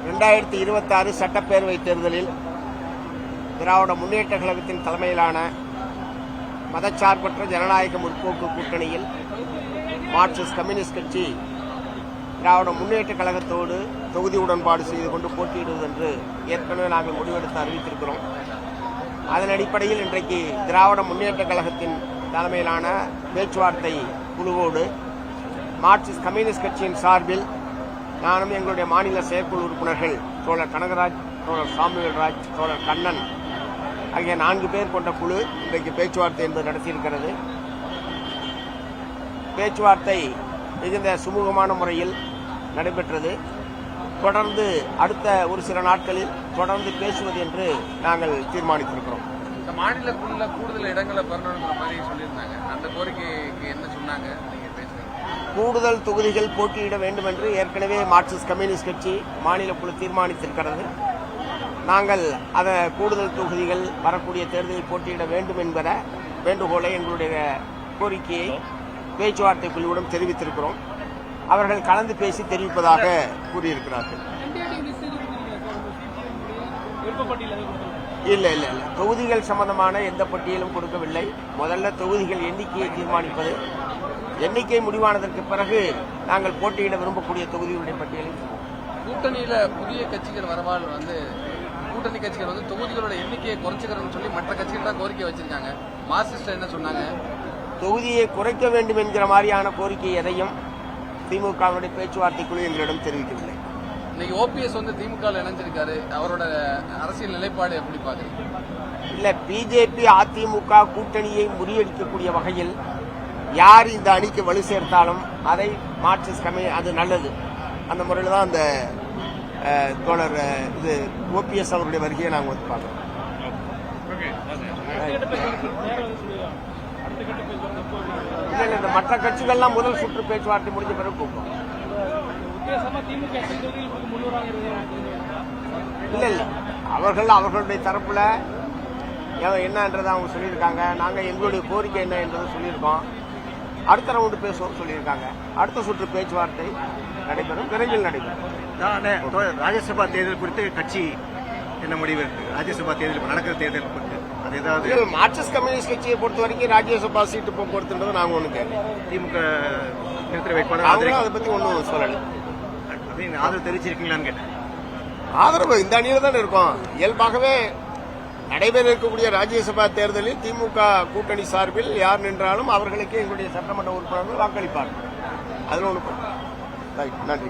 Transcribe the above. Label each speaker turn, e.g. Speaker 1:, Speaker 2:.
Speaker 1: 2026 சட்டப்பேரவை தேர்தலில் திராவிட முன்னேற்ற கழகத்தின் தலைமையிலான மதச்சார்பற்ற ஜனநாயக முற்போக்கு கூட்டணியில் மார்க்சிஸ்ட் கம்யூனிஸ்ட் கட்சி திராவிட முன்னேற்ற கழகத்தோடு தொகுதி உடன்பாடு செய்து கொண்டு போட்டியிடுவது என்று ஏற்கனவே நாங்கள் முடிவெடுத்து அறிவித்திருக்கிறோம். அதன் அடிப்படையில் இன்றைக்கு திராவிட முன்னேற்ற கழகத்தின் தலைமையிலான பேச்சுவார்த்தை குழுவோடு மார்க்சிஸ்ட் கம்யூனிஸ்ட் கட்சியின் சார்பில் நானும் எங்களுடைய மாநில செயற்குழு உறுப்பினர்கள் தோழர் கனகராஜ், தோழர் சாமுவேல்ராஜ், தோழர் கண்ணன் ஆகிய 4 பேர் கொண்ட குழு இன்றைக்கு பேச்சுவார்த்தை என்பது நடத்தியிருக்கிறது. பேச்சுவார்த்தை மிகுந்த சுமூகமான முறையில் நடைபெற்றது. தொடர்ந்து அடுத்த ஒரு சில நாட்களில் தொடர்ந்து பேசுவது என்று நாங்கள் தீர்மானித்திருக்கிறோம்.
Speaker 2: மாநிலக்குள்ள கூடுதல் இடங்களை பெறணுங்கிற மாதிரி சொல்லியிருந்தாங்க. அந்த கோரிக்கைக்கு என்ன சொன்னாங்க?
Speaker 1: கூடுதல் தொகுதிகள் போட்டியிட வேண்டும் என்று ஏற்கனவே மார்க்சிஸ்ட் கம்யூனிஸ்ட் கட்சி மாநில குழு தீர்மானித்திருக்கிறது. நாங்கள் அதை கூடுதல் தொகுதிகள் வரக்கூடிய தேர்தலில் போட்டியிட வேண்டும் என்பத வேண்டுகோளை, எங்களுடைய கோரிக்கையை பேச்சுவார்த்தை குழுவிடம் தெரிவித்திருக்கிறோம். அவர்கள் கலந்து பேசி தெரிவிப்பதாக கூறியிருக்கிறார்கள். இல்லை, தொகுதிகள் சம்பந்தமான எந்த பட்டியலும் கொடுக்கவில்லை. முதல்ல தொகுதிகள் எண்ணிக்கையை தீர்மானிப்பது, எண்ணிக்கை முடிவானதற்கு பிறகு நாங்கள் போட்டியிட விரும்பக்கூடிய தொகுதிகளுடைய பட்டியலை.
Speaker 2: கூட்டணியில புதிய கட்சிகள் வரவால் கூட்டணி கட்சிகள் தொகுதிகளோட எண்ணிக்கையை குறைச்சிக்கிறதுன்னு சொல்லி மற்ற கட்சிகள் தான் கோரிக்கை வச்சிருக்காங்க. மார்க்சிஸ்ட் என்ன சொன்னாங்க?
Speaker 1: தொகுதியை குறைக்க வேண்டும் என்கிற மாதிரியான கோரிக்கை எதையும் திமுகவுடைய பேச்சுவார்த்தை குழு எங்களிடம் தெரிவிக்கவில்லை.
Speaker 2: இன்னைக்கு ஓபிஎஸ் திமுக இணைஞ்சிருக்காரு. அவரோட அரசியல் நிலைப்பாடு எப்படி பாக்குறீங்க?
Speaker 1: இல்ல, பிஜேபி அதிமுக கூட்டணியை முறியடிக்கக்கூடிய வகையில் யார் இந்த அணிக்கு வலு சேர்த்தாலும் அதை மார்க்சிஸ்ட் அது நல்லது. அந்த முறையில் தான் அந்த தோழர் ஓபிஎஸ் அவருடைய வருகையை நாங்கள் பார்க்கிறோம். இல்ல, இந்த மற்ற கட்சிகள்லாம் முதல் சுற்று பேச்சுவார்த்தை முடிஞ்ச பிறகு கூப்பிடும். இல்ல, அவர்களுடைய தரப்புல என்னன்றதை அவங்க சொல்லியிருக்காங்க. நாங்க எங்களுடைய கோரிக்கை என்ன என்பதை சொல்லியிருக்கோம். அடுத்த ரவுண்டு பேசுவோம் சொல்லியிருக்காங்க. அடுத்த சுற்று பேச்சுவார்த்தை நடைபெறும், விரைவில் நடைபெறும்.
Speaker 3: ராஜ்யசபா தேர்தல் குறித்து கட்சி என்ன முடிவு இருக்கு? ராஜ்யசபா தேர்தல் நடக்கிற தேர்தல் குறித்து அது ஏதாவது
Speaker 1: மார்க்சிஸ்ட் கம்யூனிஸ்ட் கட்சியை பொறுத்த வரைக்கும் ராஜ்யசபா சீட்டு போக்குவரத்துன்றது நாங்க ஒண்ணு கேட்கல.
Speaker 3: திமுக நிறுத்த வேட்பாளர்
Speaker 1: அதை பத்தி ஒன்றும் சொல்லலை.
Speaker 3: அப்படின்னு ஆதரவு தெரிவிச்சிருக்கீங்களான்னு கேட்டேன்.
Speaker 1: ஆதரவு இந்த அணியில தான் இருக்கும். இயல்பாகவே நடைபெற இருக்கக்கூடிய ராஜ்யசபா தேர்தலில் திமுக கூட்டணி சார்பில் யார் நின்றாலும் அவர்களுக்கு எங்களுடைய சட்டமன்ற உறுப்பினர்கள் வாக்களிப்பார்கள். அதில் ஒன்று. நன்றி.